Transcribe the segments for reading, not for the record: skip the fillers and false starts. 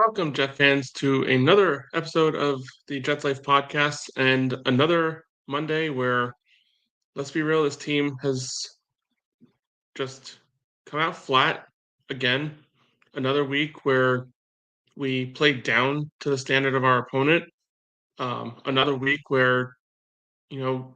Welcome, Jet fans, to another episode of the Jets Life podcast and another Monday where, let's be real, this team has just come out flat again. Another week where we played down to the standard of our opponent. Another week where, you know,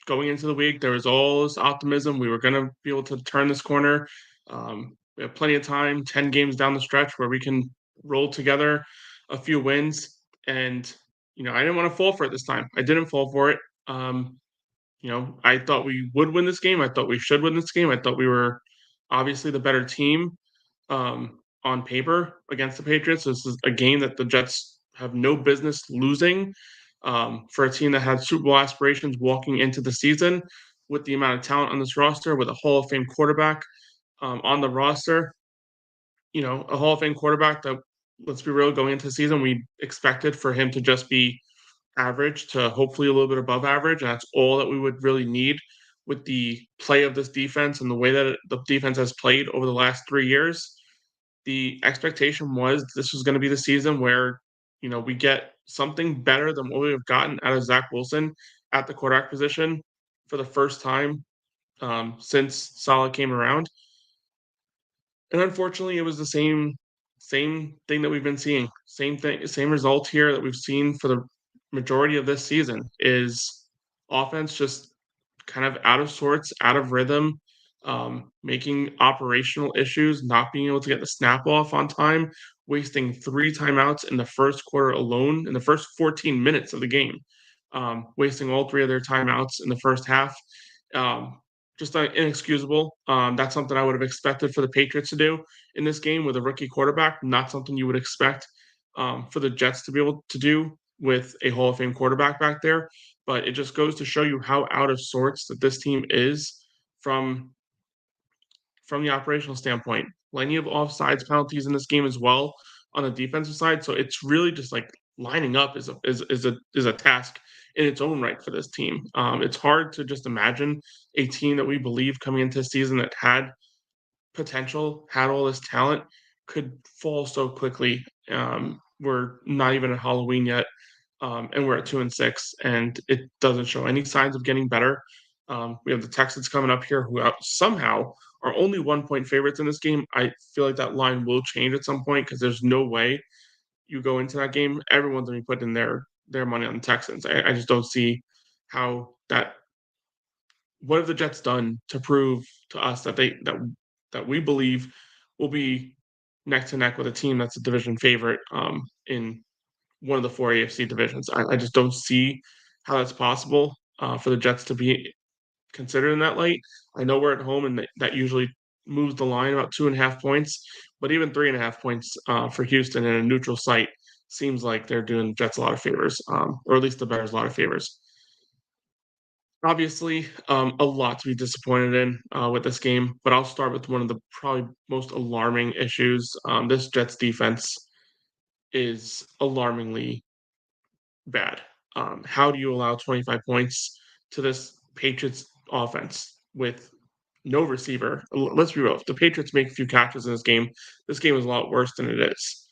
going into the week, there was all this optimism. We were going to be able to turn this corner. We have plenty of time, 10 games down the stretch where we can roll together a few wins. And, I didn't want to fall for it this time. I didn't fall for it. Um, I thought we would win this game. I thought we should win this game. I thought we were obviously the better team on paper against the Patriots. This is a game that the Jets have no business losing for a team that had Super Bowl aspirations walking into the season with the amount of talent on this roster, with a Hall of Fame quarterback on the roster. A Hall of Fame quarterback that, let's be real, going into the season, we expected for him to just be average to hopefully a little bit above average. And that's all that we would really need with the play of this defense and the way that the defense has played over the last 3 years. The expectation was this was going to be the season where, we get something better than what we have gotten out of Zach Wilson at the quarterback position for the first time since Saleh came around. And unfortunately, it was the same thing that we've been seeing. Same thing, same result here that we've seen for the majority of this season is offense just kind of out of sorts, out of rhythm, making operational issues, not being able to get the snap off on time, wasting 3 timeouts in the first quarter alone, in the first 14 minutes of the game, wasting all 3 of their timeouts in the first half. Um, just inexcusable. That's something I would have expected for the Patriots to do in this game with a rookie quarterback, not something you would expect for the Jets to be able to do with a Hall of Fame quarterback back there. But it just goes to show you how out of sorts that this team is from the operational standpoint. Plenty of offsides penalties in this game as well on the defensive side. So it's really just like lining up is a task in its own right for this team. It's hard to just imagine a team that we believe coming into the season that had potential, had all this talent, could fall so quickly. We're not even at Halloween yet, and we're at 2-6, and it doesn't show any signs of getting better. We have the Texans coming up here, who somehow are only 1-point favorites in this game. I feel like that line will change at some point because there's no way you go into that game. Everyone's going to be putting their money on the Texans. I just don't see how that. What have the Jets done to prove to us that we believe will be neck to neck with a team that's a division favorite in one of the 4 AFC divisions? I just don't see how that's possible for the Jets to be considered in that light. I know we're at home, and that usually moves the line about 2.5 points, but even 3.5 points for Houston in a neutral site seems like they're doing the Jets a lot of favors, or at least the Bears a lot of favors. Obviously, a lot to be disappointed in with this game, but I'll start with one of the probably most alarming issues. This Jets defense is alarmingly bad. How do you allow 25 points to this Patriots offense with no receiver? Let's be real. If the Patriots make a few catches in this game is a lot worse than it is.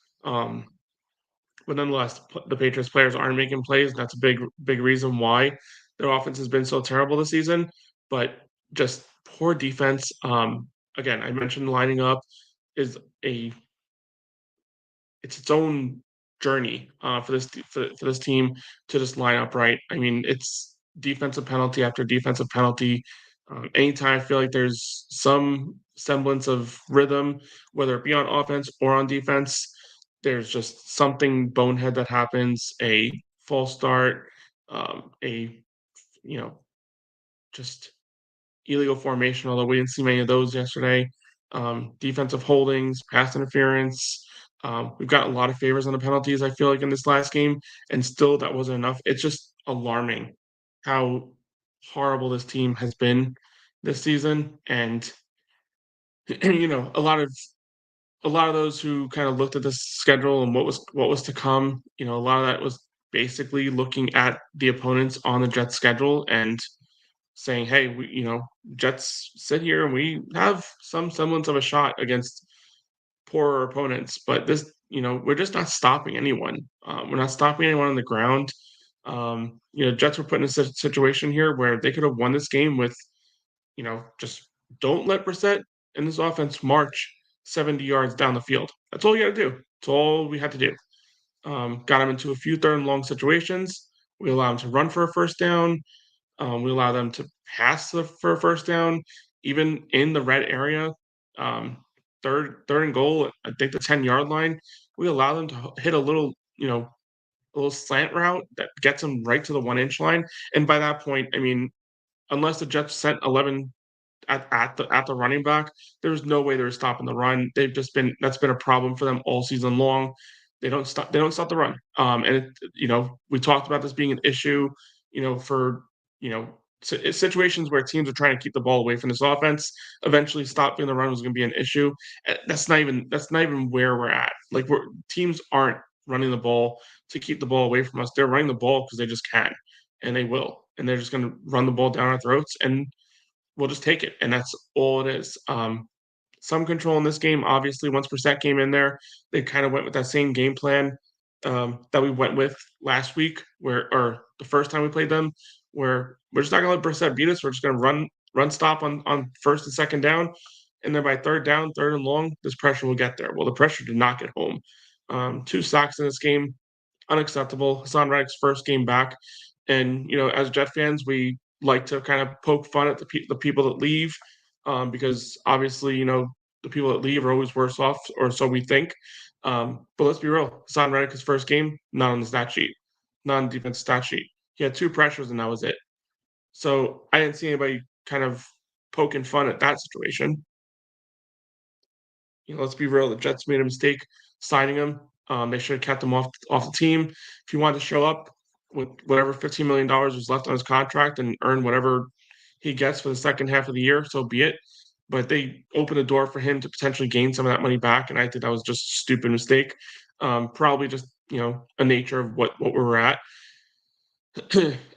But nonetheless, the Patriots players aren't making plays. And that's a big reason why their offense has been so terrible this season. But just poor defense. Again, I mentioned lining up is it's its own journey for this team to just line up right. I mean, it's defensive penalty after defensive penalty. Anytime I feel like there's some semblance of rhythm, whether it be on offense or on defense, there's just something bonehead that happens. A false start, a you know, just illegal formation. Although we didn't see many of those yesterday. Defensive holdings, pass interference. We've got a lot of favors on the penalties, I feel like, in this last game, and still that wasn't enough. It's just alarming how horrible this team has been this season. And a lot of those who kind of looked at this schedule and what was to come, a lot of that was basically looking at the opponents on the Jets schedule and saying, "Hey, Jets sit here and we have some semblance of a shot against poorer opponents, but this, we're just not stopping anyone. We're not stopping anyone on the ground. Jets were put in a situation here where they could have won this game with, just don't let Brissett and this offense march 70 yards down the field. That's all you got to do. That's all we had to do. Got him into a few third and long situations. We allow him to run for a first down. We allow them to pass for a first down, even in the red area. Um, third and goal, I think the 10-yard line. We allow them to hit a little slant route that gets them right to the 1-inch line. And by that point, I mean, unless the Jets sent 11 at the running back, there's no way they're stopping the run. That's been a problem for them all season long. They don't stop the run. We talked about this being an issue, for you know situations where teams are trying to keep the ball away from this offense. Eventually, stopping the run was going to be an issue. That's not even where we're at. Like teams aren't running the ball to keep the ball away from us. They're running the ball because they just can, and they will, and they're just going to run the ball down our throats, and we'll just take it, and that's all it is. Some control in this game. Obviously, once Brissett came in there, they kind of went with that same game plan that we went with last week, or the first time we played them, where we're just not going to let Brissett beat us. We're just going to run stop on first and second down, and then by third down, third and long, this pressure will get there. Well, the pressure did not get home. 2 sacks in this game, unacceptable. Hassan Reddick's first game back, and as Jet fans, we like to kind of poke fun at the people that leave, because obviously, the people that leave are always worse off, or so we think. But let's be real. Hassan Reddick, his first game, not on the stat sheet, not on the defense stat sheet. He had 2 pressures, and that was it. So I didn't see anybody kind of poking fun at that situation. Let's be real. The Jets made a mistake signing him. They should have kept him off the team. If he wanted to show up with whatever $15 million was left on his contract and earn whatever he gets for the second half of the year, so be it. But they opened the door for him to potentially gain some of that money back, and I think that was just a stupid mistake. Probably just a nature of what we were at.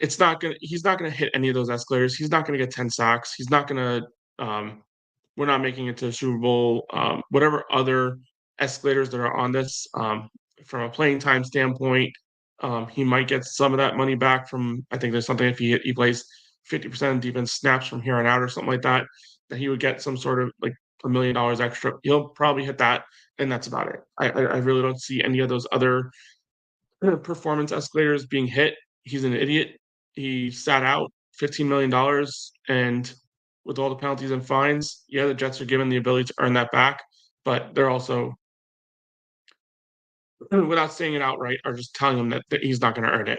He's not gonna hit any of those escalators. He's not gonna get 10 sacks. He's not gonna we're not making it to the Super Bowl. Whatever other escalators that are on this, from a playing time standpoint, he might get some of that money back from. I think there's something if he plays 50% of defense snaps from here on out or something like that, that he would get some sort of like $1 million extra. He'll probably hit that, and that's about it. I really don't see any of those other performance escalators being hit. He's an idiot. He sat out $15 million, and with all the penalties and fines, yeah, the Jets are given the ability to earn that back, but they're also, without saying it outright, are just telling him that he's not going to earn it.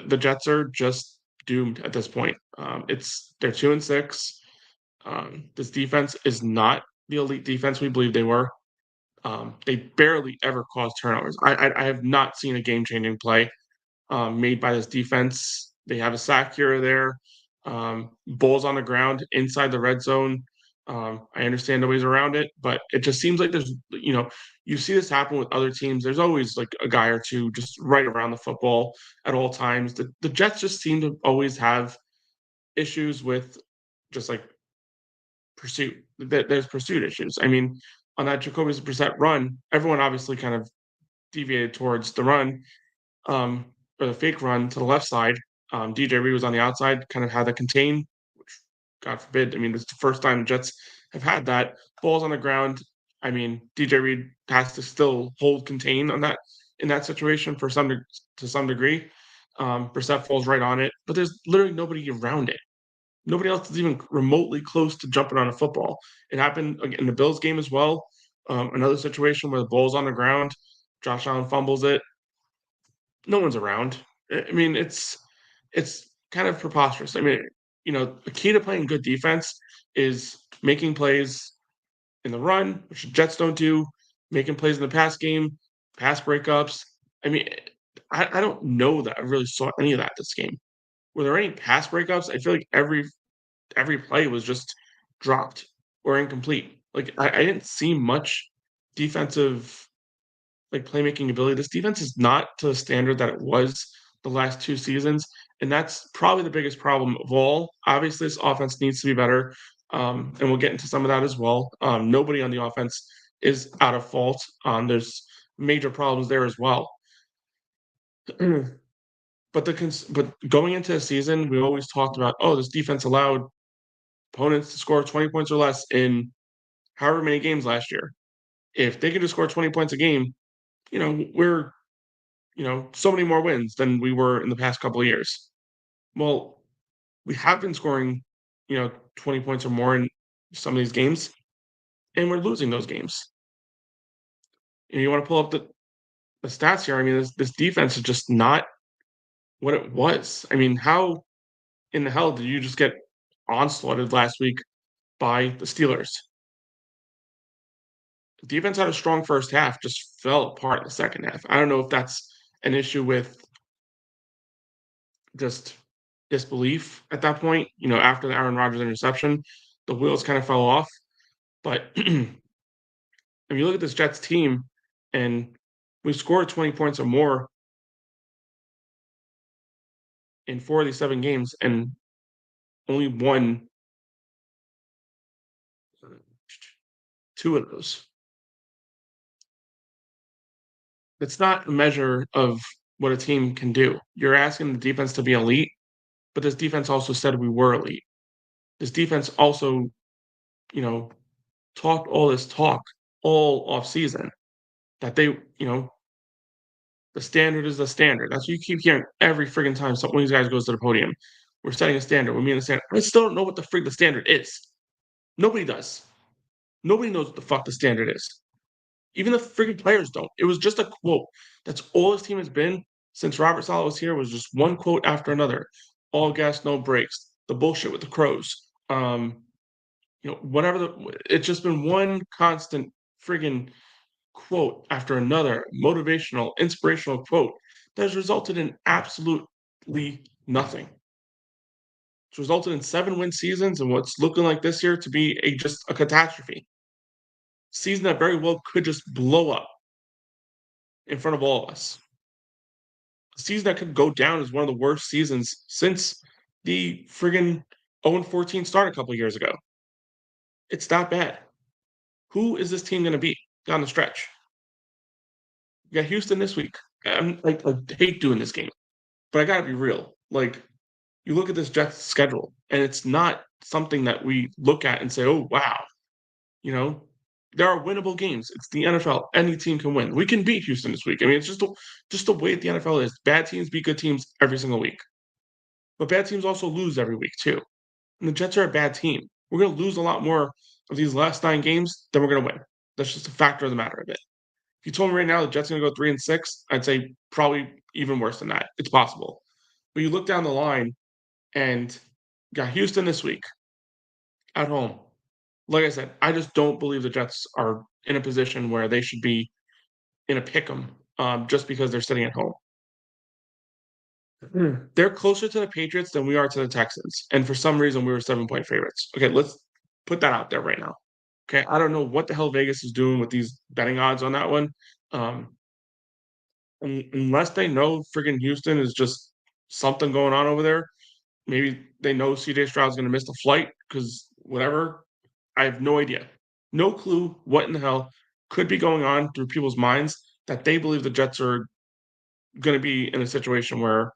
The Jets are just doomed at this point. They're 2-6. This defense is not the elite defense we believe they were. They barely ever cause turnovers. I have not seen a game-changing play made by this defense. They have a sack here or there, balls on the ground inside the red zone. I understand nobody's around it, but it just seems like you see this happen with other teams. There's always like a guy or two just right around the football at all times. The Jets just seem to always have issues with just like pursuit. There's pursuit issues. I mean, on that Jacoby Brissett run, everyone obviously kind of deviated towards the run, or the fake run to the left side. DJ Reed was on the outside, kind of had the contain, which God forbid. I mean, it's the first time the Jets have had that. Balls on the ground. I mean, DJ Reed has to still hold contain on that in that situation to some degree. Brissett falls right on it, but there's literally nobody around it. Nobody else is even remotely close to jumping on a football. It happened in the Bills game as well. Another situation where the ball's on the ground, Josh Allen fumbles it. No one's around. I mean, it's kind of preposterous. I mean, the key to playing good defense is making plays in the run, which the Jets don't do, making plays in the pass game, pass breakups. I mean, I don't know that I really saw any of that this game. Were there any pass breakups? I feel like every play was just dropped or incomplete. Like I didn't see much defensive like playmaking ability. This defense is not to the standard that it was the last 2 seasons, and that's probably the biggest problem of all. Obviously, this offense needs to be better. and we'll get into some of that as well. Nobody on the offense is out of fault. There's major problems there as well. But going into the season, we always talked about, oh, this defense allowed opponents to score 20 points or less in however many games last year. If they could just score 20 points a game, we're so many more wins than we were in the past couple of years. Well, we have been scoring, 20 points or more in some of these games, and we're losing those games. And you want to pull up the stats here. I mean, this defense is just not what it was. I mean, how in the hell did you just get onslaughted last week by the Steelers? The defense had a strong first half, just fell apart in the second half. I don't know if that's an issue with just disbelief at that point. After the Aaron Rodgers interception, the wheels kind of fell off. But if you look at this Jets team, and we scored 20 points or more in 4 of these 7 games, and only won 2 of those. It's not a measure of what a team can do. You're asking the defense to be elite, but this defense also said we were elite. This defense also, you know, talked all this talk all off season that they, the standard is the standard. That's what you keep hearing every friggin' time one of these guys goes to the podium. We're setting a standard. We're meeting the standard. I still don't know what the frig the standard is. Nobody does. Nobody knows what the fuck the standard is. Even the friggin' players don't. It was just a quote. That's all his team has been since Robert Saleh was here. Was just one quote after another. All gas, no brakes. The bullshit with the crows. Whatever. It's just been one constant friggin' quote after another, motivational, inspirational quote that has resulted in absolutely nothing. It's resulted in 7-win seasons and what's looking like this year to be just a catastrophe. Season that very well could just blow up in front of all of us. A season that could go down as one of the worst seasons since the friggin' 0-14 start a couple years ago. It's that bad. Who is this team going to beat down the stretch? You got Houston this week. I hate doing this game, but I got to be real. You look at this Jets schedule, and it's not something that we look at and say, "Oh, wow." There are winnable games. It's the NFL. Any team can win. We can beat Houston this week. I mean, it's just the way the NFL is. Bad teams beat good teams every single week, but bad teams also lose every week too. And the Jets are a bad team. We're going to lose a lot more of these last 9 games than we're going to win. That's just a factor of the matter of it. If you told me right now the Jets are going to go 3-6, I'd say probably even worse than that. It's possible. But you look down the line and got Houston this week at home. Like I said, I just don't believe the Jets are in a position where they should be in a pick 'em just because they're sitting at home. They're closer to the Patriots than we are to the Texans, and for some reason we were 7-point favorites. Okay, let's put that out there right now. Okay, I don't know what the hell Vegas is doing with these betting odds on that one. Um, unless they know friggin' Houston is just something going on over there. Maybe they know CJ Stroud's going to miss the flight because whatever. I have no idea. No clue what in the hell could be going on through people's minds that they believe the Jets are going to be in a situation where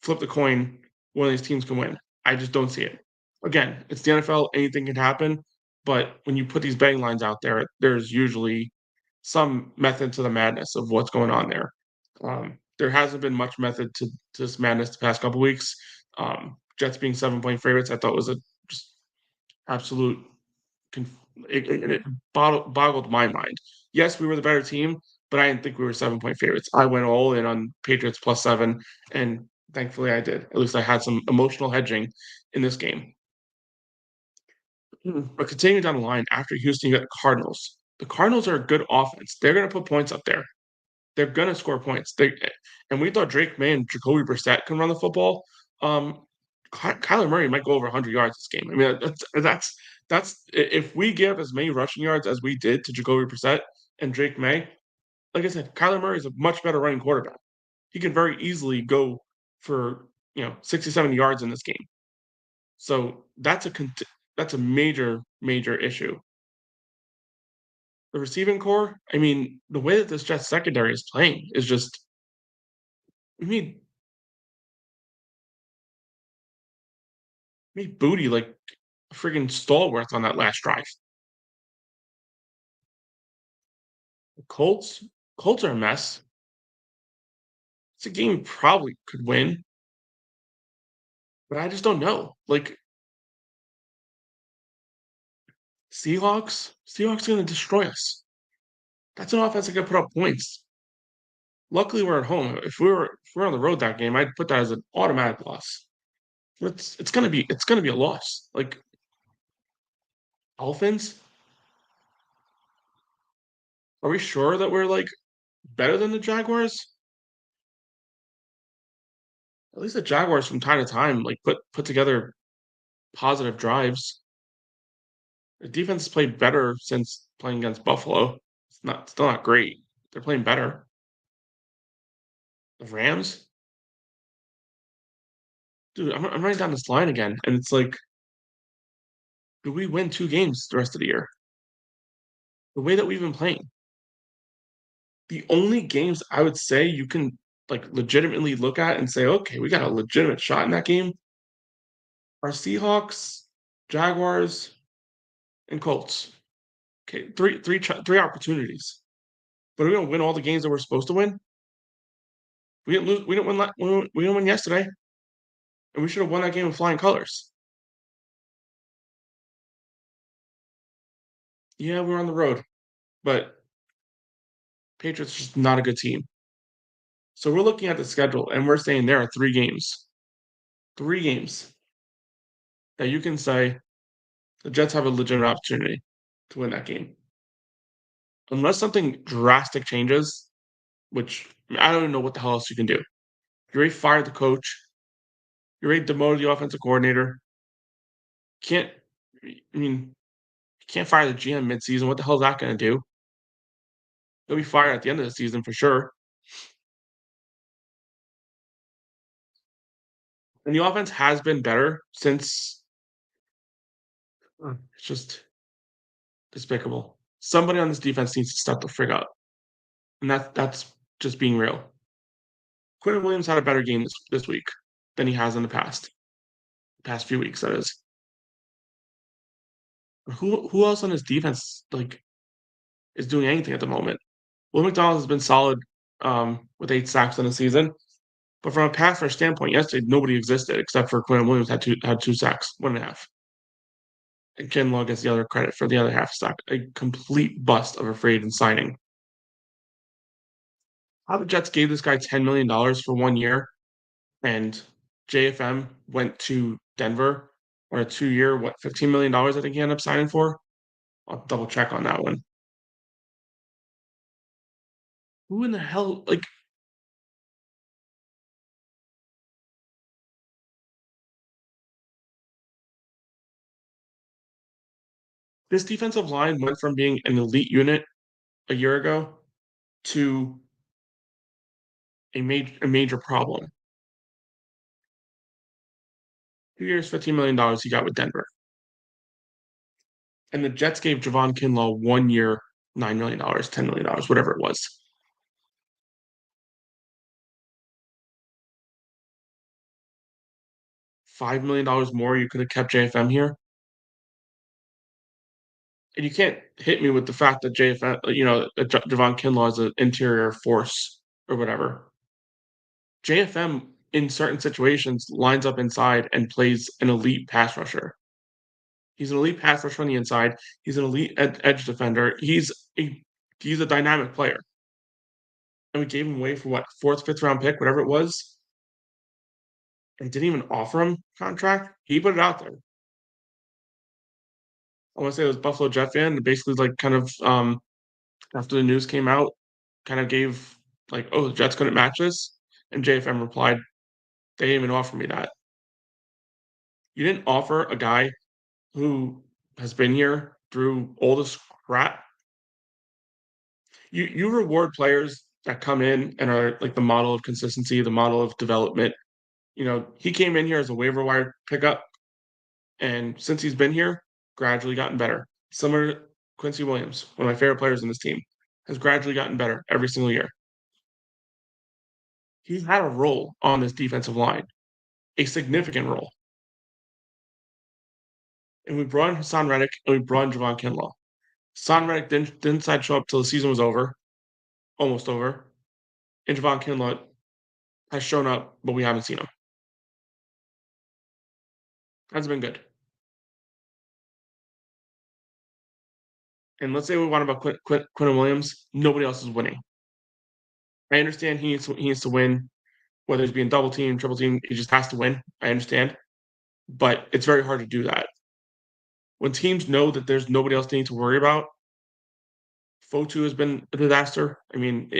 flip the coin, one of these teams can win. I just don't see it. Again, it's the NFL, anything can happen. But when you put these betting lines out there, there's usually some method to the madness of what's going on there. There hasn't been much method to this madness the past couple weeks. Jets being 7-point favorites, I thought was a just absolute it boggled my mind. Yes, we were the better team, but I didn't think we were 7-point favorites. I went all in on Patriots +7, and thankfully I did. At least I had some emotional hedging in this game. But continuing down the line, after Houston, you got the Cardinals. The Cardinals are a good offense. They're going to put points up there. They're going to score points. And we thought Drake May and Jacoby Brissett can run the football. Kyler Murray might go over 100 yards this game. I mean, that's if we give as many rushing yards as we did to Jacoby Brissett and Drake May. Like I said, Kyler Murray is a much better running quarterback. He can very easily go for 60, 70 yards in this game. So that's that's a major, major issue. The receiving core, I mean, the way that this Jets secondary is playing is just, I mean, made Booty like a friggin' stalwart on that last drive. The Colts are a mess. It's a game we probably could win, but I just don't know. Like Seahawks gonna destroy us. That's an offense that can put up points. Luckily, we're at home. If we were on the road that game, I'd put that as an automatic loss. It's gonna be a loss. Like Dolphins, are we sure that we're like better than the Jaguars? At least the Jaguars from time to time like put together positive drives. The defense has played better since playing against Buffalo. It's not still not great. They're playing better. The Rams, dude, I'm writing down this line again, and it's like, do we win 2 games the rest of the year? The way that we've been playing, the only games I would say you can like legitimately look at and say, okay, we got a legitimate shot in that game are Seahawks, Jaguars, and Colts. Okay, three opportunities. But are we gonna win all the games that we're supposed to win? We didn't lose. We didn't win. We didn't win yesterday, and we should have won that game with flying colors. Yeah, we're on the road, but Patriots just not a good team. So we're looking at the schedule, and we're saying there are 3 games that you can say the Jets have a legitimate opportunity to win that game, unless something drastic changes. Which I don't even know what the hell else you can do. You already fired the coach. You already demoted the offensive coordinator. Can't I mean you can't fire the GM midseason. What the hell is that going to do? He'll be fired at the end of the season for sure. And the offense has been better since. It's just despicable. Somebody on this defense needs to step the frig up, and that's just being real. Quinn Williams had a better game this week than he has in the past few weeks. That is. Who else on his defense like is doing anything at the moment? Will McDonald has been solid with 8 sacks in the season, but from a pass rush standpoint, yesterday nobody existed except for Quinn Williams had 2 sacks, 1.5. And Kinlaw gets the other credit for the other half sack. A complete bust of a free agent signing. How the Jets gave this guy $10 million for 1 year, and JFM went to Denver on a 2 year, what $15 million? I think he ended up signing for. I'll double check on that one. Who in the hell like this defensive line went from being an elite unit a year ago to a major problem. 2 years, $15 million he got with Denver. And the Jets gave Javon Kinlaw 1 year, $9 million, $10 million, whatever it was. $5 million more you could have kept JFM here. And you can't hit me with the fact that JFM, Javon Kinlaw is an interior force or whatever. JFM in certain situations lines up inside and plays an elite pass rusher. He's an elite pass rusher on the inside. He's an elite edge defender. He's a dynamic player. And we gave him away for what, fourth, fifth round pick, whatever it was, and didn't even offer him contract. He put it out there. I want to say it was Buffalo Jet fan, and basically like kind of after the news came out, kind of gave like, oh, the Jets couldn't match this, and JFM replied, they didn't even offer me that. You didn't offer a guy who has been here through all this crap. You reward players that come in and are like the model of consistency, the model of development. He came in here as a waiver wire pickup, and since he's been here, gradually gotten better. Similar to Quincy Williams, one of my favorite players in this team, has gradually gotten better every single year. He had a role on this defensive line, a significant role. And we brought in Hassan Reddick and we brought in Javon Kinlaw. Hassan Reddick didn't decide to show up till the season was over, almost over. And Javon Kinlaw has shown up, but we haven't seen him. Hasn't been good. And let's say we want about Quinton Williams, nobody else is winning. I understand he needs to win, whether he's being double team, triple team, he just has to win. I understand. But it's very hard to do that. When teams know that there's nobody else they need to worry about, Fotu has been a disaster. I mean,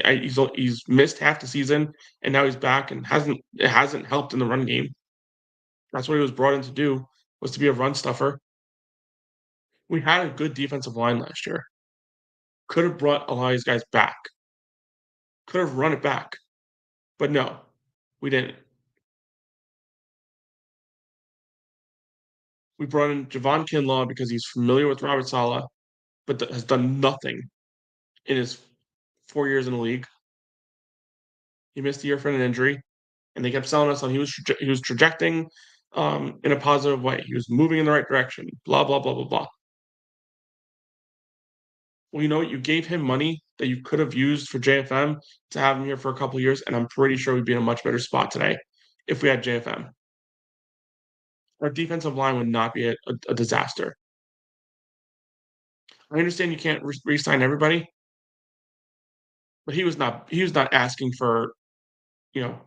he's missed half the season, and now he's back, and it hasn't helped in the run game. That's what he was brought in to do, was to be a run stuffer. We had a good defensive line last year. Could have brought a lot of these guys back. Could have run it back, but no, we didn't. We brought in Javon Kinlaw because he's familiar with Robert Saleh, but has done nothing in his 4 years in the league. He missed a year for an injury, and they kept selling us on he was trajecting in a positive way. He was moving in the right direction. Blah blah blah blah blah. Well, you know what? You gave him money that you could have used for JFM to have him here for a couple of years, and I'm pretty sure we'd be in a much better spot today if we had JFM. Our defensive line would not be a disaster. I understand you can't re-sign everybody, but he was not asking for, you know,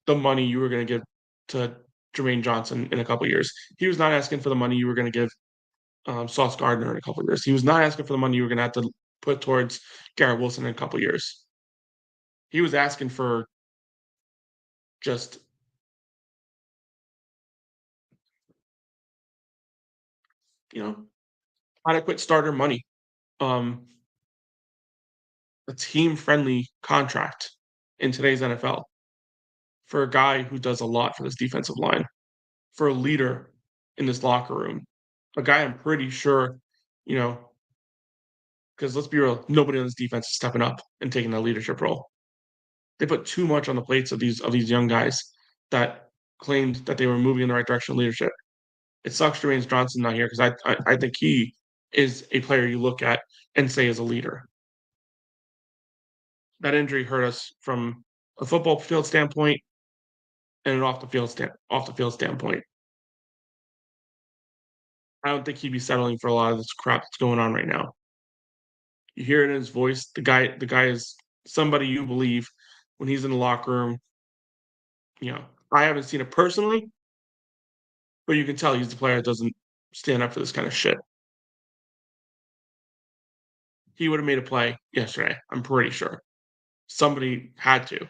the money you were going to give to Jermaine Johnson in a couple of years. He was not asking for the money you were going to give Sauce Gardner in a couple of years. He was not asking for the money you were going to have to put towards Garrett Wilson in a couple of years. He was asking for just adequate starter money, um, a team friendly contract in today's NFL for a guy who does a lot for this defensive line, for a leader in this locker room, a guy I'm pretty sure, you know, because let's be real, nobody on this defense is stepping up and taking that leadership role. They put too much on the plates of these young guys that claimed that they were moving in the right direction of leadership. It sucks Jermaine Johnson not here because I think he is a player you look at and say is a leader. That injury hurt us from a football field standpoint and an off the field standpoint. I don't think he'd be settling for a lot of this crap that's going on right now. You hear it in his voice. The guy is somebody you believe when he's in the locker room. I haven't seen it personally, but you can tell he's the player that doesn't stand up for this kind of shit. He would have made a play yesterday. I'm pretty sure. Somebody had to.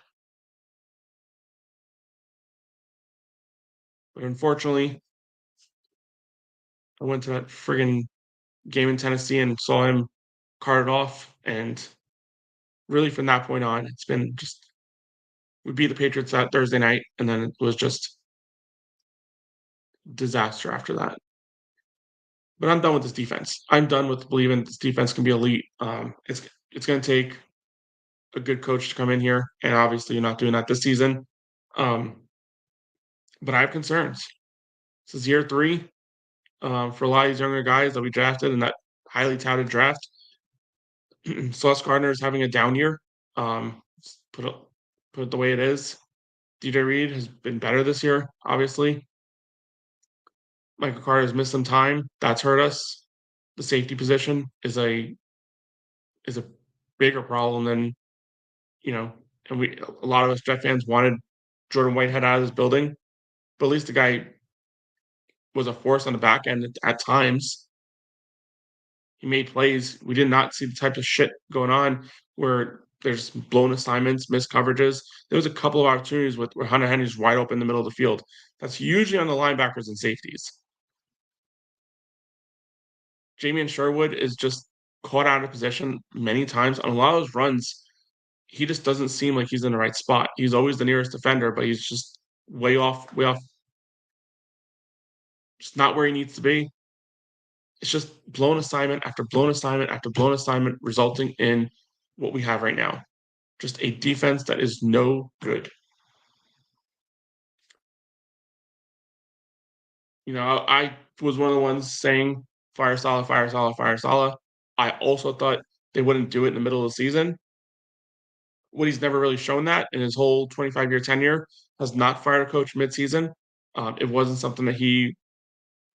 But unfortunately, I went to that friggin' game in Tennessee and saw him carted off. And really, from that point on, it's been just we beat the Patriots that Thursday night, and then it was just disaster after that. But I'm done with this defense. I'm done with believing this defense can be elite. It's going to take a good coach to come in here, and obviously, you're not doing that this season. Um, but I have concerns. This is year 3 for a lot of these younger guys that we drafted in that highly touted draft. Sauce Gardner is having a down year. Put it the way it is. DJ Reed has been better this year, obviously. Michael Carter has missed some time. That's hurt us. The safety position is a bigger problem than and a lot of us Jet fans wanted Jordan Whitehead out of this building, but at least the guy was a force on the back end at times. He made plays. We did not see the type of shit going on where there's blown assignments, missed coverages. There was a couple of opportunities where Hunter Henry's wide open in the middle of the field. That's usually on the linebackers and safeties. Jamien Sherwood is just caught out of position many times. On a lot of those runs, he just doesn't seem like he's in the right spot. He's always the nearest defender, but he's just way off, just not where he needs to be. it's just blown assignment after blown assignment after blown assignment, resulting in what we have right now. Just a defense that is no good. I was one of the ones saying fire Salah, fire Salah, fire Salah. I also thought they wouldn't do it in the middle of the season. Woody's never really shown that in his whole 25-year tenure, has not fired a coach midseason. It wasn't something that he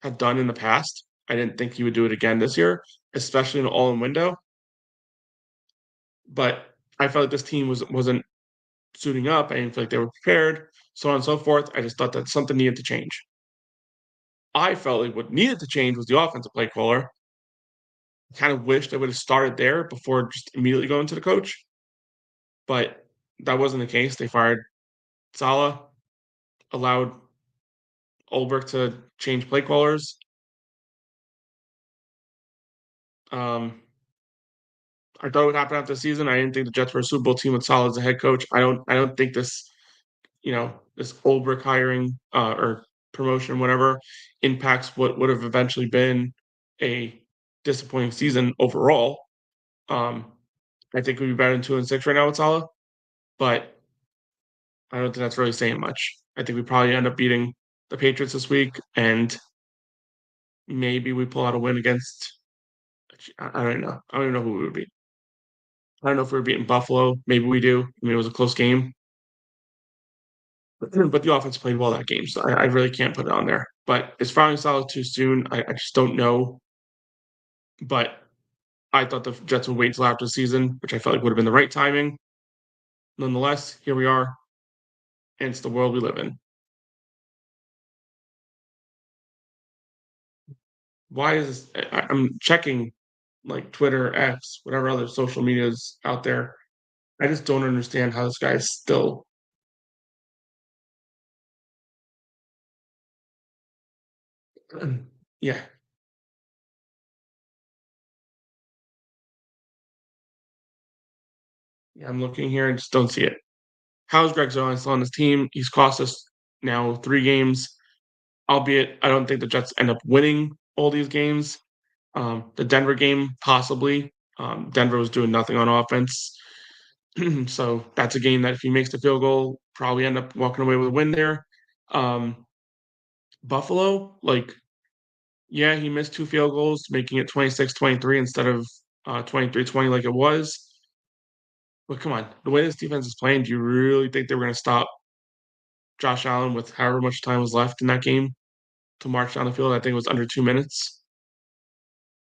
had done in the past. I didn't think he would do it again this year, especially in an all-in window. But I felt like this team wasn't suiting up. I didn't feel like they were prepared, so on and so forth. I just thought that something needed to change. I felt like what needed to change was the offensive play caller. Kind of wished I would have started there before just immediately going to the coach, but that wasn't the case. They fired Salah, allowed Ulbrich to change play callers. I thought it would happen after the season. I didn't think the Jets were a Super Bowl team with Salah as a head coach. I don't think this Ulbrich hiring or promotion, whatever, impacts what would have eventually been a disappointing season overall. Um, I think we'd be better than 2-6 right now with Salah, but I don't think that's really saying much. I think we probably end up beating the Patriots this week, and maybe we pull out a win against. I don't know. I don't even know who we would beat. I don't know if we're beating Buffalo. Maybe we do. I mean, it was a close game, but the offense played well that game, so I really can't put it on there. But is firing Salah too soon? I just don't know. But I thought the Jets would wait until after the season, which I felt like would have been the right timing. Nonetheless, here we are, and it's the world we live in. Why is this? I'm checking like Twitter, X, whatever other social medias out there. I just don't understand how this guy is still. Yeah, yeah, I'm looking here and just don't see it. How is Greg Zohan still on this team? He's cost us now 3 games, albeit I don't think the Jets end up winning all these games. The Denver game, possibly. Denver was doing nothing on offense. So that's a game that if he makes the field goal, probably end up walking away with a win there. Um, Buffalo, like, yeah, he missed 2 field goals, making it 26-23 instead of 23-20 like it was. But come on, the way this defense is playing, do you really think they were going to stop Josh Allen with however much time was left in that game to march down the field? I think it was under 2 minutes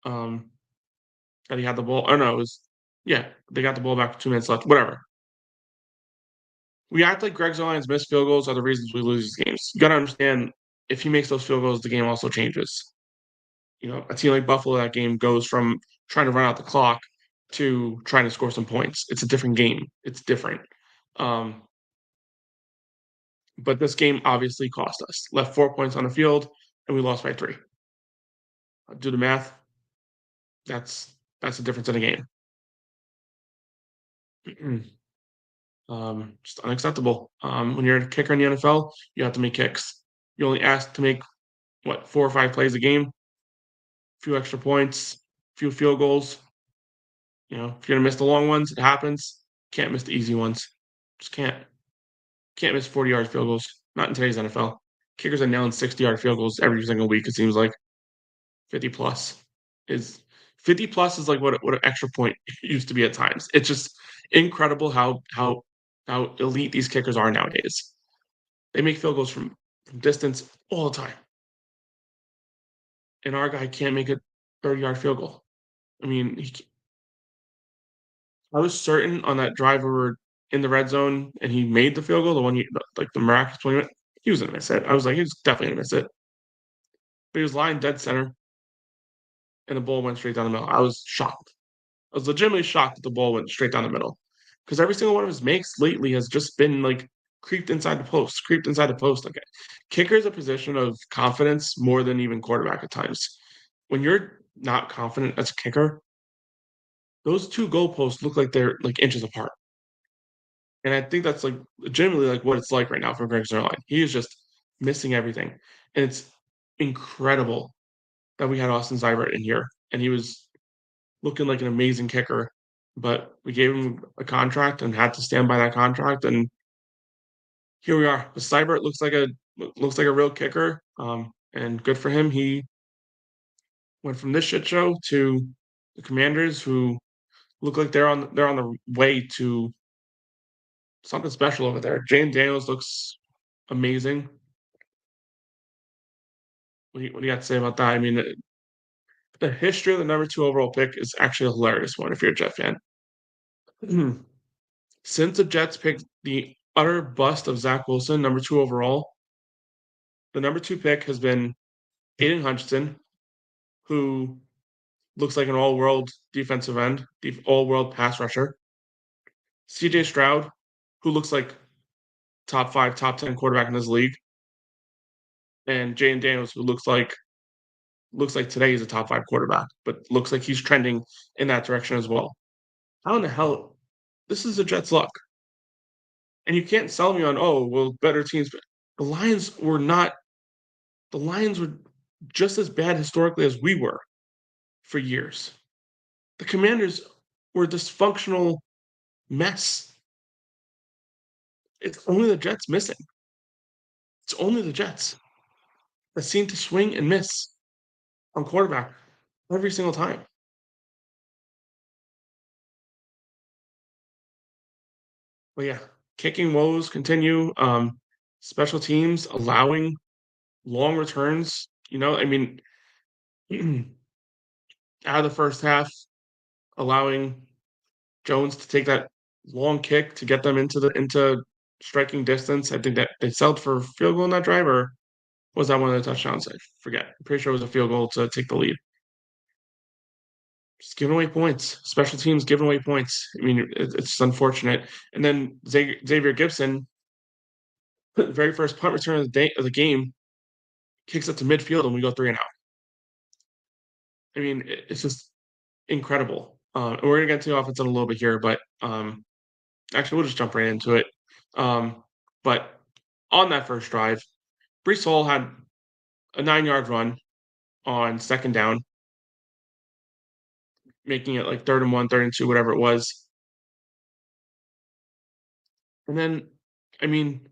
um, that he had the ball. Oh, no, it was, yeah, they got the ball back with 2 minutes left. Whatever. We act like Greg Zion's missed field goals are the reasons we lose these games. You got to understand, if he makes those field goals, the game also changes. A team like Buffalo, that game goes from trying to run out the clock to trying to score some points. It's a different game. It's different. Um, but this game obviously cost us. Left 4 points on the field, and we lost by 3. Do the math. That's the difference in a game. Just unacceptable. When you're a kicker in the NFL, you have to make kicks. You only asked to make what 4 or 5 plays a game, few extra points, few field goals. If you're gonna miss the long ones, it happens. Can't miss the easy ones. Just can't. Can't miss 40-yard field goals. Not in today's NFL. Kickers are nailing 60-yard field goals every single week. It seems like 50 plus is 50 plus is like what an extra point used to be at times. It's just incredible how elite these kickers are nowadays. They make field goals from distance all the time, and our guy can't make a 30-yard field goal. I mean, I was certain on that drive we were in the red zone and he made the field goal, the one like the miraculous one, he was gonna miss it. I was like, he's definitely gonna miss it. But he was lying dead center, and the ball went straight down the middle. I was shocked. I was legitimately shocked that the ball went straight down the middle, because every single one of his makes lately has just been like creeped inside the post, creeped inside the post. Like, kicker is a position of confidence more than even quarterback at times. When you're not confident as a kicker, those two goalposts look like they're like inches apart. And I think that's like legitimately like what it's like right now for Greg Zuerlein. He is just missing everything. And it's incredible that we had Austin Seibert in here, and he was looking like an amazing kicker, but we gave him a contract and had to stand by that contract, and here we are. But Seibert looks like a real kicker, and good for him. He went from this shit show to the Commanders, who look like they're on the way to something special over there. Jane Daniels looks amazing. What do you got to say about that? I mean, the history of the number 2 overall pick is actually a hilarious one if you're a Jet fan. Since the Jets picked the utter bust of Zach Wilson, number 2 overall, the number 2 pick has been Aiden Hutchinson, who looks like an all-world defensive end, the all-world pass rusher. CJ Stroud, who looks like top 5, top 10 quarterback in this league, and Jane Daniels, who looks like today he's a top 5 quarterback, but looks like he's trending in that direction as well. How in the hell? This is the Jets' luck. And you can't sell me on, oh, well, better teams. The Lions were not, the Lions were just as bad historically as we were for years. The Commanders were a dysfunctional mess. It's only the Jets missing. It's only the Jets that seem to swing and miss on quarterback every single time. But yeah, kicking woes continue. Special teams allowing long returns. I mean, out of the first half, allowing Jones to take that long kick to get them into striking distance. I think that they settled for a field goal in that drive, or was that one of the touchdowns? I forget. I'm pretty sure it was a field goal to take the lead. Just giving away points. Special teams giving away points. I mean, it's unfortunate. And then Xavier Gibson, the very first punt return of the game, kicks it to midfield, and we go 3-and-out. I mean, it's just incredible. And we're gonna get to the offense in a little bit here, but actually, we'll just jump right into it. But on that first drive, Brees Hall had a 9-yard run on second down, making it like 3rd and 1, 3rd and 2, whatever it was. And then, I mean,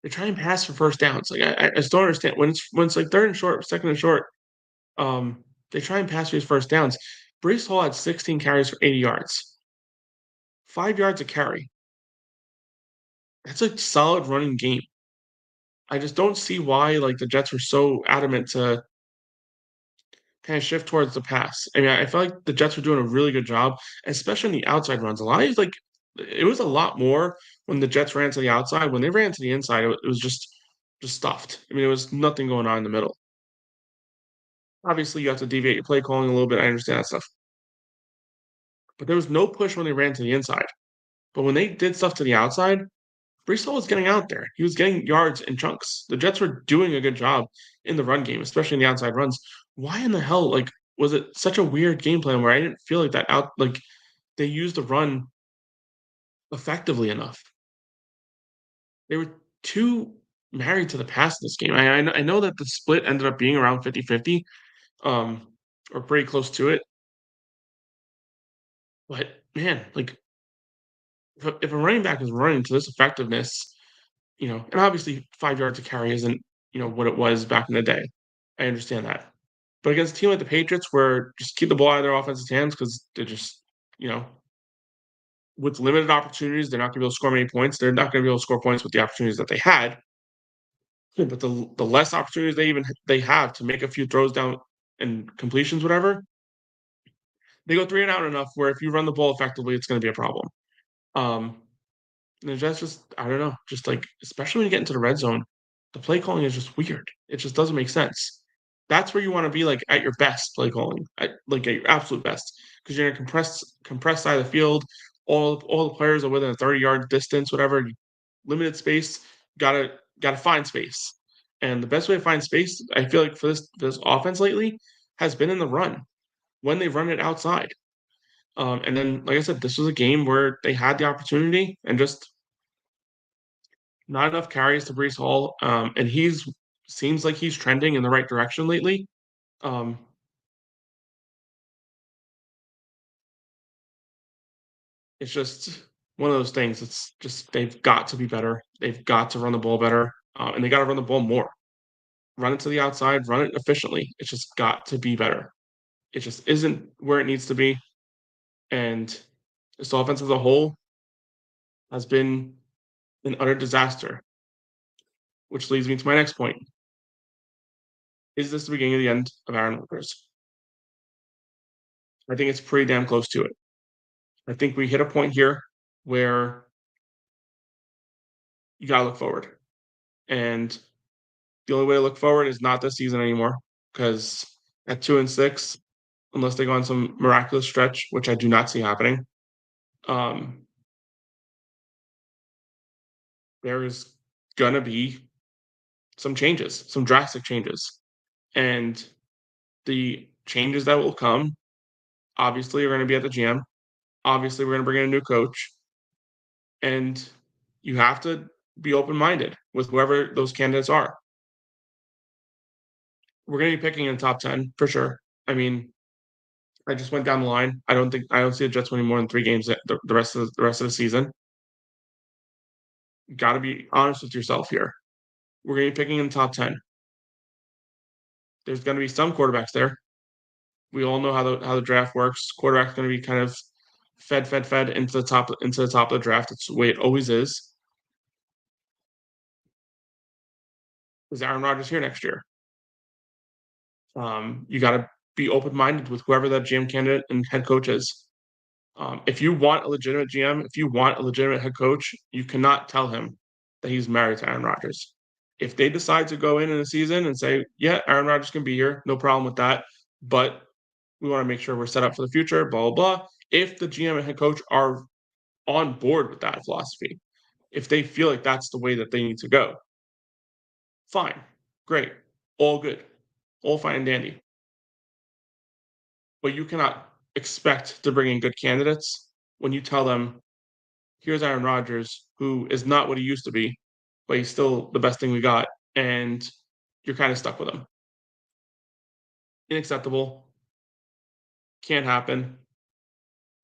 they try and pass for first downs. Like I just don't understand when it's like 3rd and short, 2nd and short. They try and pass for his first downs. Brees Hall had 16 carries for 80 yards, 5 yards a carry. That's a solid running game. I just don't see why like the Jets were so adamant to kind of shift towards the pass. I mean, I felt like the Jets were doing a really good job, especially in the outside runs. A lot of like it was a lot more when the Jets ran to the outside. When they ran to the inside, it was just stuffed. I mean, there was nothing going on in the middle. Obviously, you have to deviate your play calling a little bit. I understand that stuff, but there was no push when they ran to the inside. But when they did stuff to the outside, Brees Hall was getting out there. He was getting yards in chunks. The Jets were doing a good job in the run game, especially in the outside runs. Why in the hell, like, was it such a weird game plan where I didn't feel like that out like they used the run effectively enough? They were too married to the pass in this game. I know that the split ended up being around 50-50, or pretty close to it. But man, like if a running back is running to this effectiveness, and obviously 5 yards a carry isn't, what it was back in the day. I understand that. But against a team like the Patriots, where just keep the ball out of their offensive hands because they're just, you know, with limited opportunities, they're not going to be able to score many points. They're not going to be able to score points with the opportunities that they had. But the less opportunities they have to make a few throws down and completions, whatever, they go 3-and-out enough where if you run the ball effectively, it's going to be a problem. Um, And that's just I don't know, just like especially when you get into the red zone, the play calling is just weird. It just doesn't make sense. That's where you want to be like at your best play calling, at your absolute best, because you're in a compressed side of the field. All the players are within a 30-yard distance, whatever. Limited space, gotta find space. And the best way to find space, I feel like for this offense lately, has been in the run when they run it outside. And then, like I said, this was a game where they had the opportunity and just not enough carries to Brees Hall, and he's seems like he's trending in the right direction lately. Um, it's just one of those things. It's just they've got to be better. They've got to run the ball better, and they got to run the ball more. Run it to the outside, run it efficiently. It's just got to be better. It just isn't where it needs to be, and this offense as a whole has been an utter disaster. Which leads me to my next point: is this the beginning of the end of Aaron Rodgers? I think it's pretty damn close to it. I think we hit a point here where you got to look forward, and the only way to look forward is not this season anymore. Because at 2-6, unless they go on some miraculous stretch, which I do not see happening, um, there is gonna be some changes, some drastic changes, and the changes that will come, obviously, are going to be at the GM. Obviously, we're going to bring in a new coach, and you have to be open minded with whoever those candidates are. We're going to be picking in the top 10 for sure. I mean, I just went down the line. I don't see the Jets winning more than 3 games the rest of the season. Got to be honest with yourself here. We're going to be picking in the top 10. There's going to be some quarterbacks there. We all know how the draft works. Quarterback's going to be kind of fed into the top of the draft. It's the way it always is. Is Aaron Rodgers here next year? You got to be open minded with whoever that GM candidate and head coach is. If you want a legitimate GM, if you want a legitimate head coach, you cannot tell him that he's married to Aaron Rodgers. If they decide to go in a season and say, "Yeah, Aaron Rodgers can be here, no problem with that," but we want to make sure we're set up for the future, blah blah blah. If the GM and head coach are on board with that philosophy, if they feel like that's the way that they need to go, fine, great, all good, all fine and dandy. But you cannot expect to bring in good candidates when you tell them, here's Aaron Rodgers, who is not what he used to be, but he's still the best thing we got, and you're kind of stuck with him. Unacceptable. Can't happen.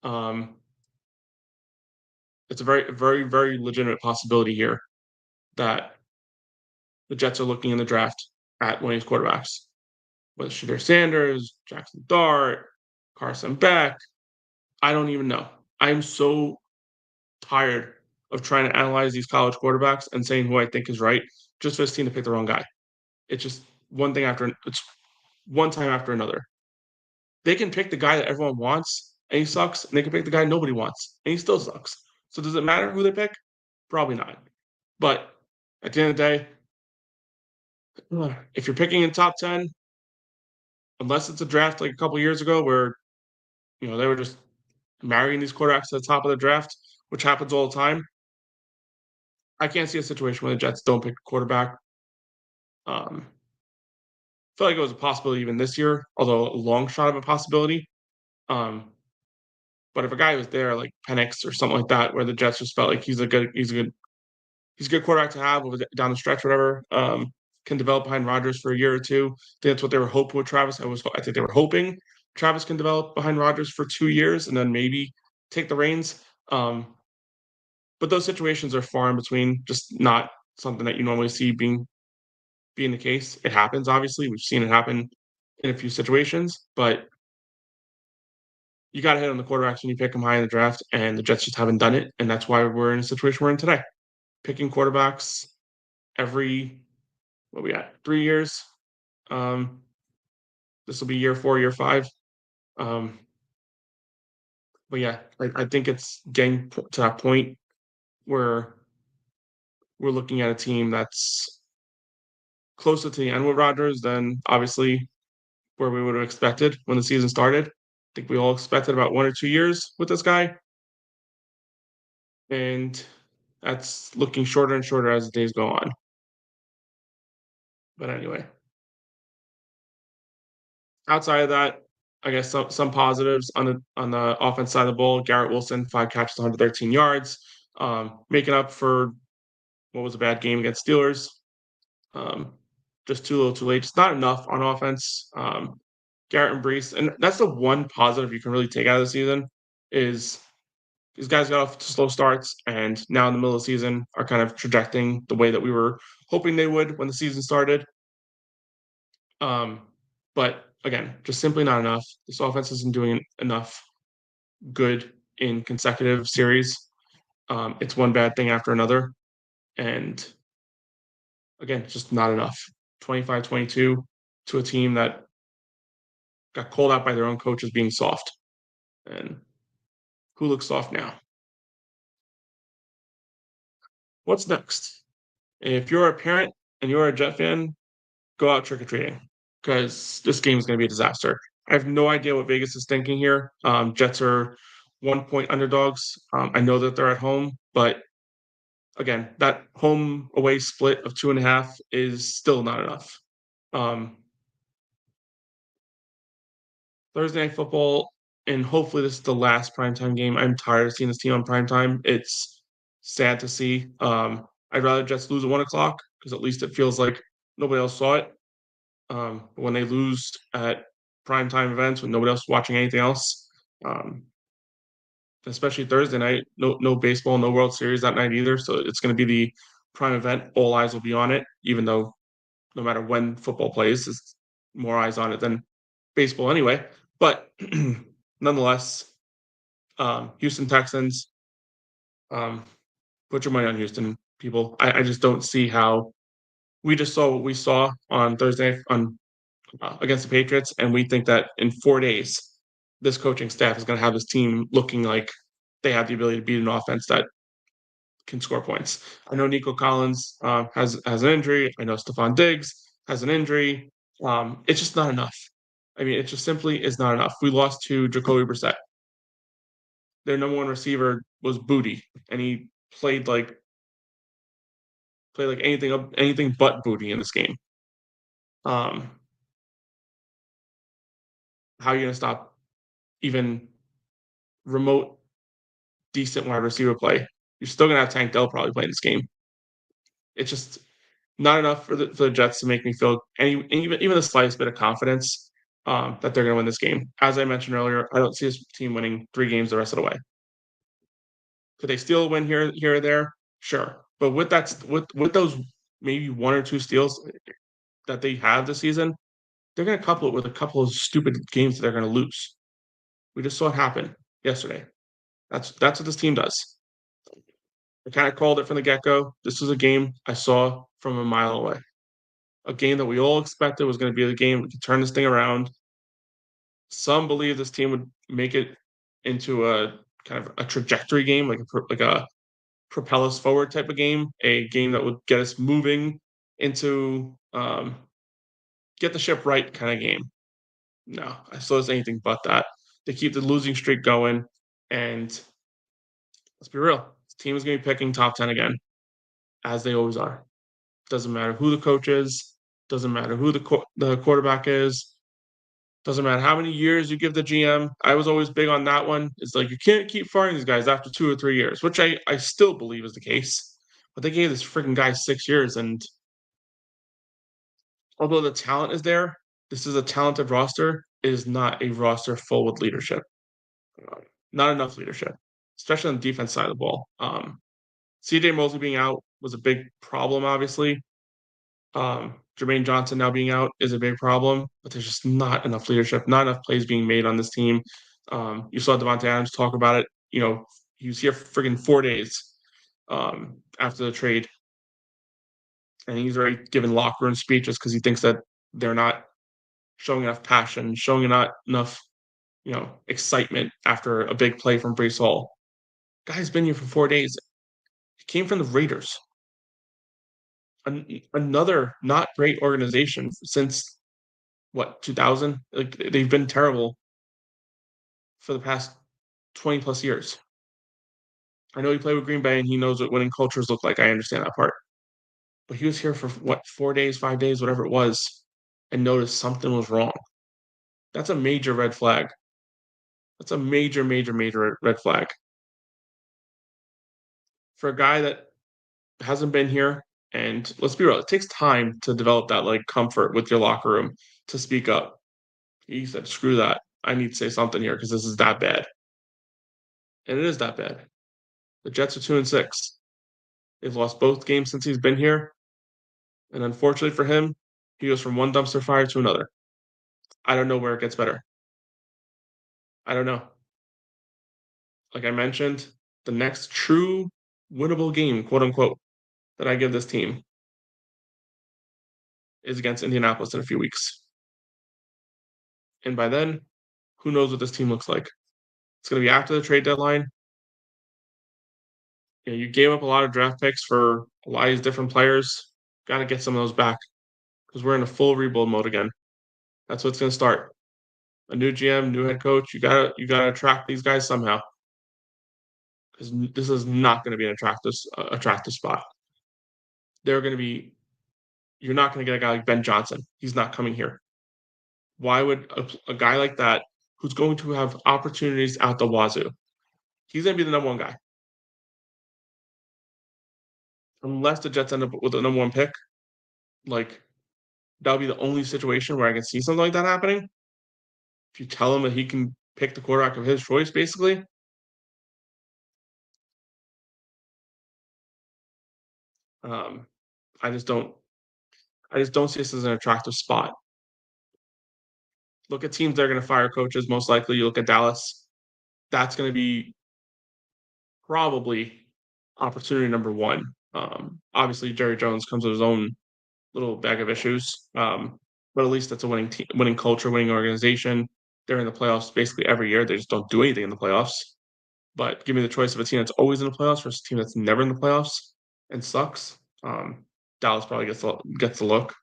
Um, it's a very legitimate possibility here that the Jets are looking in the draft at one of these quarterbacks, whether Shadir Sanders, Jackson Dart, Carson Beck. I don't even know. I'm so tired of trying to analyze these college quarterbacks and saying who I think is right just for this team to pick the wrong guy. It's just it's one time after another. They can pick the guy that everyone wants and he sucks, and they can pick the guy nobody wants and he still sucks. So does it matter who they pick? Probably not. But at the end of the day, if you're picking in top 10, unless it's a draft like a couple years ago where they were just marrying these quarterbacks to the top of the draft, which happens all the time, I can't see a situation where the Jets don't pick a quarterback. I feel like it was a possibility even this year, although a long shot of a possibility. Um, but if a guy was there like Penix or something like that, where the Jets just felt like he's a good quarterback to have down the stretch, whatever, can develop behind Rodgers for a year or two. I think that's what they were hoping with Travis. I think they were hoping Travis can develop behind Rodgers for 2 years and then maybe take the reins. But those situations are far in between, just not something that you normally see being the case. It happens, obviously. We've seen it happen in a few situations, but you got to hit on the quarterbacks when you pick them high in the draft, and the Jets just haven't done it, and that's why we're in a situation we're in today. Picking quarterbacks every what we got 3 years. Um, this will be year 4, year 5. Um, but yeah, I think it's getting to that point where we're looking at a team that's closer to the end with Rodgers than obviously where we would have expected when the season started. I think we all expected about 1 or 2 years with this guy, and that's looking shorter and shorter as the days go on. But anyway, outside of that, I guess some positives on the offense side of the ball. Garrett Wilson, 5 catches, 113 yards, making up for what was a bad game against Steelers. Um, just too little, too late. Just not enough on offense. Garrett and Brees, and that's the one positive you can really take out of the season is these guys got off to slow starts, and now in the middle of the season are kind of trajecting the way that we were hoping they would when the season started. Um, but again, just simply not enough. This offense isn't doing enough good in consecutive series. It's one bad thing after another. And again, just not enough. 25-22 to a team that got called out by their own coaches being soft. And who looks soft now? What's next? If you're a parent and you're a Jet fan, go out trick or treating because this game is going to be a disaster. I have no idea what Vegas is thinking here. Jets are 1 point underdogs. I know that they're at home, but again, that home away split of 2.5 is still not enough. Um, Thursday night football, and hopefully this is the last primetime game. I'm tired of seeing this team on primetime. It's sad to see. I'd rather Jets lose at 1 o'clock because at least it feels like nobody else saw it. When they lose at primetime events when nobody else is watching anything else, um, especially Thursday night, no baseball, no World Series that night either. So it's going to be the prime event. All eyes will be on it, even though no matter when football plays, there's more eyes on it than baseball anyway. But nonetheless, Houston Texans, um, put your money on Houston, people. I just don't see how we just saw what we saw on Thursday on against the Patriots, and we think that in 4 days, this coaching staff is going to have this team looking like they have the ability to beat an offense that can score points. I know Nico Collins has an injury. I know Stephon Diggs has an injury. It's just not enough. I mean, it just simply is not enough. We lost to Jacoby Brissett. Their number one receiver was Booty, and he played like anything but Booty in this game. Um, how are you going to stop even remote decent wide receiver play? You're still going to have Tank Dell probably playing this game. It's just not enough for the Jets to make me feel even the slightest bit of confidence that they're going to win this game. As I mentioned earlier, I don't see this team winning 3 games the rest of the way. Could they steal a win here or there? Sure, but with those maybe 1 or 2 steals that they have this season, they're going to couple it with a couple of stupid games that they're going to lose. We just saw it happen yesterday. That's what this team does. I kind of called it from the get go. This was a game I saw from a mile away. A game that we all expected was going to be the game we could turn this thing around. Some believe this team would make it into a kind of a trajectory game, like a propel us forward type of game, a game that would get us moving into get the ship right kind of game. No, I saw it's anything but that. They keep the losing streak going, and let's be real, this team is going to be picking top 10 again, as they always are. Doesn't matter who the coach is, doesn't matter who the quarterback is, doesn't matter how many years you give the GM. I was always big on that one. It's like you can't keep firing these guys after 2 or 3 years, which I still believe is the case. But they gave this freaking guy 6 years, and although the talent is there, this is a talented roster. It is not a roster full with leadership. Not enough leadership, especially on the defense side of the ball. CJ Mosley being out was a big problem, obviously. Jermaine Johnson now being out is a big problem, but there's just not enough leadership, not enough plays being made on this team. You saw Devontae Adams talk about it. He was here for friggin' 4 days after the trade, and he's already given locker room speeches because he thinks that they're not showing enough passion, showing not enough, excitement after a big play from Brees Hall. Guy's been here for 4 days. He came from the Raiders, another not great organization since what 2000. Like they've been terrible for the past 20 plus years. I know he played with Green Bay and he knows what winning cultures look like. I understand that part. But he was here for what 4 days, 5 days, whatever it was, and noticed something was wrong. That's a major red flag. That's a major, major, major red flag for a guy that hasn't been here And let's be real, it takes time to develop that like comfort with your locker room to speak up. He said, "Screw that. I need to say something here because this is that bad." And it is that bad. The Jets are 2-6. They've lost both games since he's been here. And unfortunately for him, he goes from one dumpster fire to another. I don't know where it gets better. I don't know. Like I mentioned, the next true winnable game, quote unquote, that I give this team is against Indianapolis in a few weeks. And by then, who knows what this team looks like? It's going to be after the trade deadline. You gave up a lot of draft picks for a lot of these different players. Got to get some of those back because we're in a full rebuild mode again. That's what's going to start. A new GM, new head coach. You gotta attract these guys somehow because this is not going to be an attractive spot. They're going to be. You're not going to get a guy like Ben Johnson. He's not coming here. Why would a guy like that, who's going to have opportunities out the wazoo, he's going to be the number one guy? Unless the Jets end up with the number one pick, like that'll be the only situation where I can see something like that happening. If you tell him that he can pick the quarterback of his choice, basically, um, I just don't. I just don't see this as an attractive spot. Look at teams that are going to fire coaches. Most likely, you look at Dallas. That's going to be probably opportunity number one. Obviously, Jerry Jones comes with his own little bag of issues, but at least that's a winning team, winning culture, winning organization. They're in the playoffs basically every year. They just don't do anything in the playoffs. But give me the choice of a team that's always in the playoffs versus a team that's never in the playoffs and sucks. Dallas probably gets the look.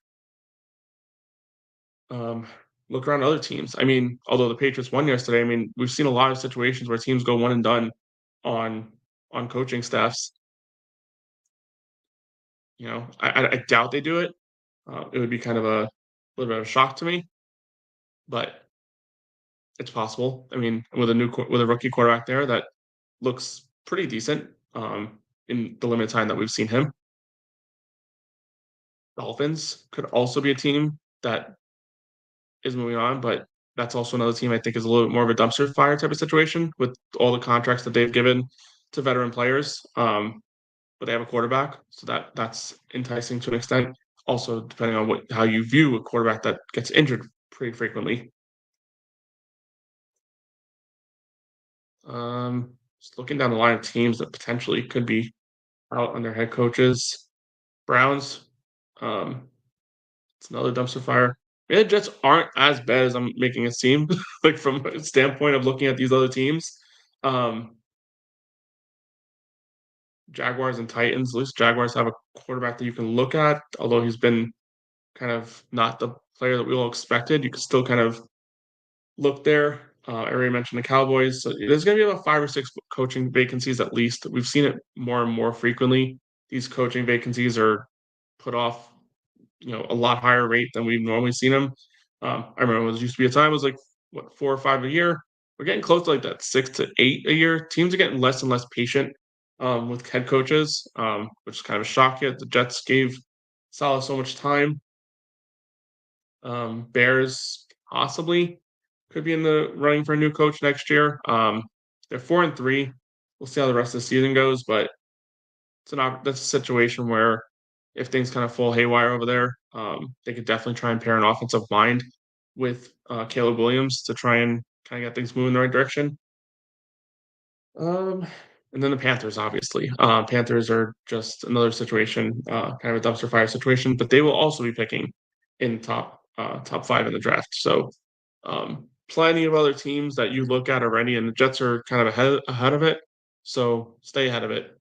Um, look around other teams. I mean, although the Patriots won yesterday, I mean, we've seen a lot of situations where teams go one and done on coaching staffs. I doubt they do it. It would be kind of a little bit of a shock to me, but it's possible. I mean, with a rookie quarterback there that looks pretty decent in the limited time that we've seen him. Dolphins could also be a team that is moving on, but that's also another team I think is a little bit more of a dumpster fire type of situation with all the contracts that they've given to veteran players. But they have a quarterback, so that's enticing to an extent. Also, depending on how you view a quarterback that gets injured pretty frequently. Just looking down the line of teams that potentially could be out on their head coaches. Browns, um, it's another dumpster fire. Maybe the Jets aren't as bad as I'm making it seem, like from a standpoint of looking at these other teams. Um, Jaguars and Titans. At least Jaguars have a quarterback that you can look at, although he's been kind of not the player that we all expected. You can still kind of look there. I already mentioned the Cowboys. So there's going to be about 5 or 6 coaching vacancies at least. We've seen it more and more frequently. These coaching vacancies are put off, a lot higher rate than we've normally seen them. I remember it used to be a time it was like 4 or 5 a year. We're getting close to like that 6 to 8 a year. Teams are getting less and less patient with head coaches, which is kind of a shock. Yet the Jets gave Salah so much time. Bears possibly could be in the running for a new coach next year. They're 4-3. We'll see how the rest of the season goes, but that's a situation where if things kind of fall haywire over there, they could definitely try and pair an offensive mind with Caleb Williams to try and kind of get things moving in the right direction. Um, and then the Panthers, obviously. Panthers are just another situation, kind of a dumpster fire situation, but they will also be picking in top 5 in the draft. So plenty of other teams that you look at already, and the Jets are kind of ahead of it. So stay ahead of it.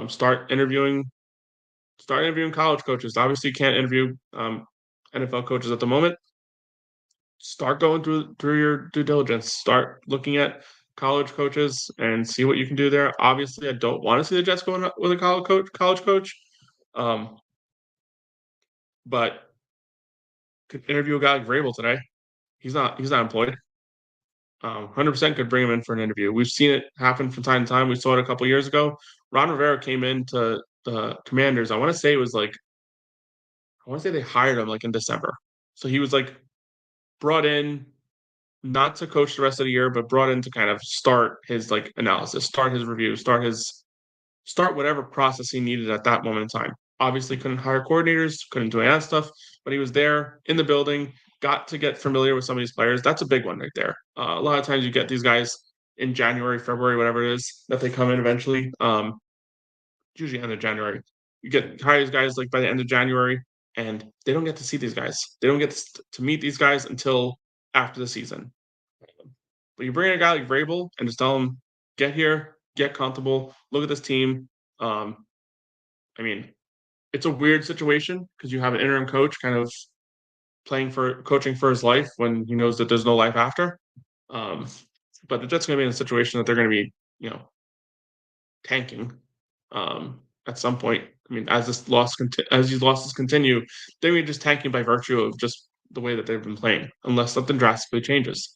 Start interviewing college coaches. Obviously, you can't interview NFL coaches at the moment. Start going through your due diligence. Start looking at college coaches and see what you can do there. Obviously, I don't want to see the Jets going with a college coach, um, but could interview a guy like Vrabel today. He's not employed. 100% could bring him in for an interview. We've seen it happen from time to time. We saw it a couple years ago. Ron Rivera came into the Commanders. I want to say it was like I want to say they hired him like in December. So he was like brought in not to coach the rest of the year, but brought in to kind of start his like analysis, start his review, start whatever process he needed at that moment in time. Obviously, couldn't hire coordinators, couldn't do any of that stuff, but he was there in the building, got to get familiar with some of these players. That's a big one right there. A lot of times you get these guys in January, February, whatever it is, that they come in eventually. Usually end of January. You get hire these guys like by the end of January, and they don't get to see these guys. They don't get to meet these guys until after the season. But you bring in a guy like Vrabel and just tell him, get here, get comfortable, look at this team. Um, I mean, it's a weird situation because you have an interim coach kind of coaching for his life when he knows that there's no life after. Um, but the Jets are going to be in a situation that they're going to be, tanking at some point. I mean, as these losses continue, they may just tanking by virtue of just the way that they've been playing, unless something drastically changes.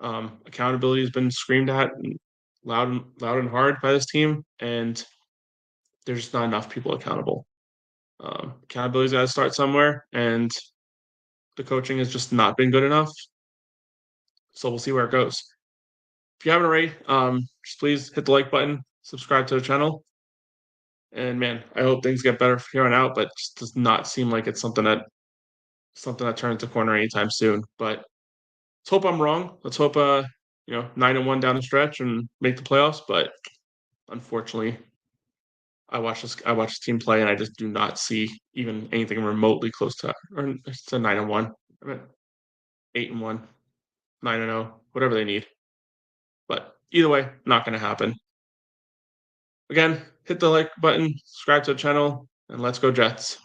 Accountability has been screamed at and loud and hard by this team, and there's just not enough people accountable. Accountability's got to start somewhere, and the coaching has just not been good enough. So we'll see where it goes. If you haven't already, just please hit the like button, subscribe to the channel, and man, I hope things get better from here on out. But it just does not seem like it's something that turns the corner anytime soon. But let's hope I'm wrong. Let's hope 9-1 down the stretch and make the playoffs. But unfortunately, I watch this team play, and I just do not see even anything remotely close to or it's a 9-1. I mean, 8-1, 9-0, whatever they need. But either way, not going to happen. Again, hit the like button, subscribe to the channel, and let's go Jets.